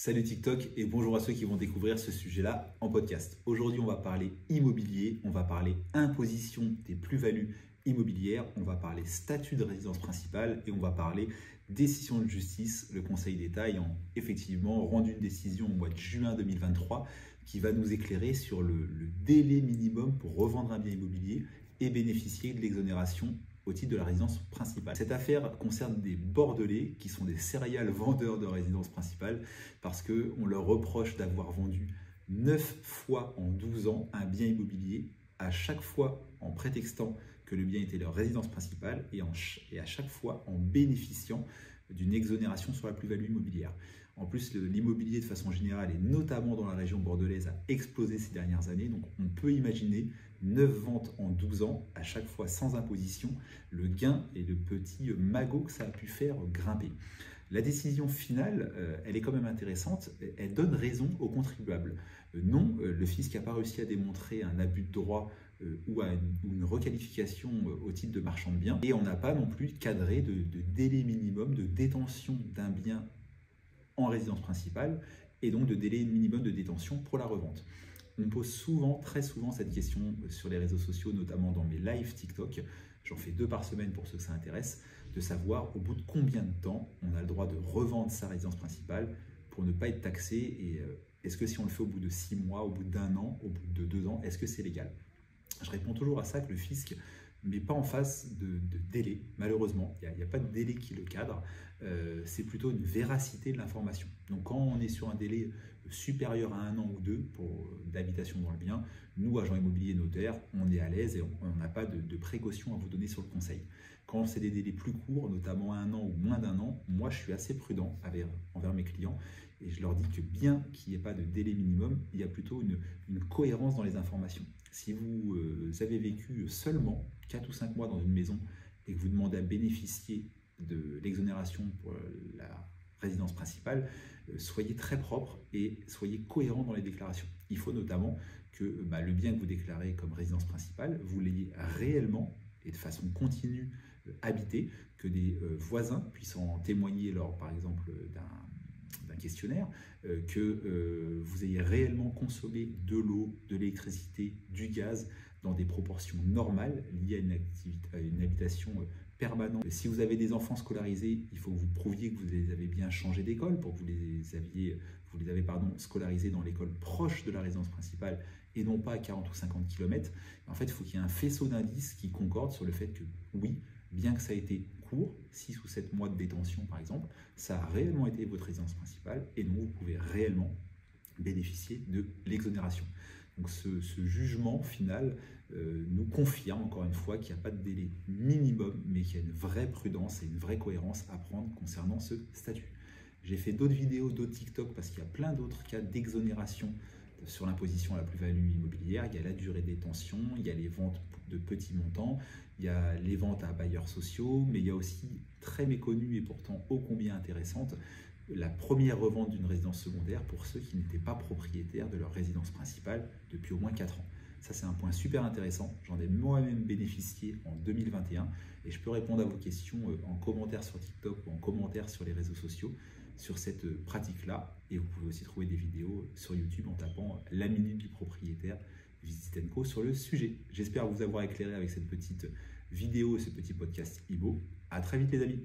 Salut TikTok et bonjour à ceux qui vont découvrir ce sujet-là en podcast. Aujourd'hui, on va parler immobilier, on va parler imposition des plus-values immobilières, on va parler statut de résidence principale et on va parler décision de justice. Le Conseil d'État ayant effectivement rendu une décision au mois de juin 2023 qui va nous éclairer sur le délai minimum pour revendre un bien immobilier et bénéficier de l'exonération au titre de la résidence principale. Cette affaire concerne des Bordelais qui sont des serial vendeurs de résidence principale parce qu'on leur reproche d'avoir vendu 9 fois en 12 ans un bien immobilier, à chaque fois en prétextant que le bien était leur résidence principale et à chaque fois en bénéficiant d'une exonération sur la plus-value immobilière. En plus, l'immobilier de façon générale et notamment dans la région bordelaise a explosé ces dernières années, donc on peut imaginer 9 ventes en 12 ans, à chaque fois sans imposition, le gain et le petit magot que ça a pu faire grimper. La décision finale, elle est quand même intéressante, elle donne raison aux contribuables. Non, le fisc n'a pas réussi à démontrer un abus de droit ou une requalification au titre de marchand de biens, et on n'a pas non plus cadré de délai minimum de détention d'un bien en résidence principale et donc de délai minimum de détention pour la revente. On me pose souvent, très souvent cette question sur les réseaux sociaux, notamment dans mes lives TikTok, j'en fais 2 par semaine pour ceux que ça intéresse, de savoir au bout de combien de temps on a le droit de revendre sa résidence principale pour ne pas être taxé, et est-ce que si on le fait au bout de 6 mois, au bout d'1 an, au bout de 2 ans, est-ce que c'est légal? Je réponds toujours à ça que le fisc ne met pas en face de délai, malheureusement, il n'y a pas de délai qui le cadre, c'est plutôt une véracité de l'information. Donc quand on est sur un délai supérieur à 1 an ou 2 d'habitation dans le bien, nous, agents immobiliers notaires, on est à l'aise et on n'a pas de précautions à vous donner sur le conseil. Quand c'est des délais plus courts, notamment 1 an ou moins d'1 an, moi je suis assez prudent envers mes clients et je leur dis que bien qu'il n'y ait pas de délai minimum, il y a plutôt une cohérence dans les informations. Si vous avez vécu seulement 4 ou 5 mois dans une maison et que vous demandez à bénéficier de l'exonération pour la résidence principale, soyez très propre et soyez cohérent dans les déclarations. Il faut notamment que le bien que vous déclarez comme résidence principale, vous l'ayez réellement et de façon continue habité, que des voisins puissent en témoigner lors, par exemple, d'un questionnaire, que vous ayez réellement consommé de l'eau, de l'électricité, du gaz dans des proportions normales liées à une habitation permanente. Si vous avez des enfants scolarisés, il faut que vous prouviez que vous les avez bien changés d'école pour que vous les avez scolarisés dans l'école proche de la résidence principale et non pas à 40 ou 50 km. En fait, il faut qu'il y ait un faisceau d'indices qui concorde sur le fait que oui, bien que ça ait été court, 6 ou 7 mois de détention par exemple, ça a réellement été votre résidence principale et donc vous pouvez réellement bénéficier de l'exonération. Donc ce jugement final nous confirme encore une fois qu'il n'y a pas de délai minimum, mais qu'il y a une vraie prudence et une vraie cohérence à prendre concernant ce statut. J'ai fait d'autres vidéos, d'autres TikTok, parce qu'il y a plein d'autres cas d'exonération sur l'imposition à la plus-value immobilière. Il y a la durée de détention, il y a les ventes de petits montants, il y a les ventes à bailleurs sociaux, mais il y a aussi, très méconnue et pourtant ô combien intéressante, la première revente d'une résidence secondaire pour ceux qui n'étaient pas propriétaires de leur résidence principale depuis au moins 4 ans. Ça, c'est un point super intéressant. J'en ai moi-même bénéficié en 2021 et je peux répondre à vos questions en commentaire sur TikTok ou en commentaire sur les réseaux sociaux sur cette pratique-là. Et vous pouvez aussi trouver des vidéos sur YouTube en tapant la minute du propriétaire Visit & Co sur le sujet. J'espère vous avoir éclairé avec cette petite vidéo et ce petit podcast IMO. À très vite les amis.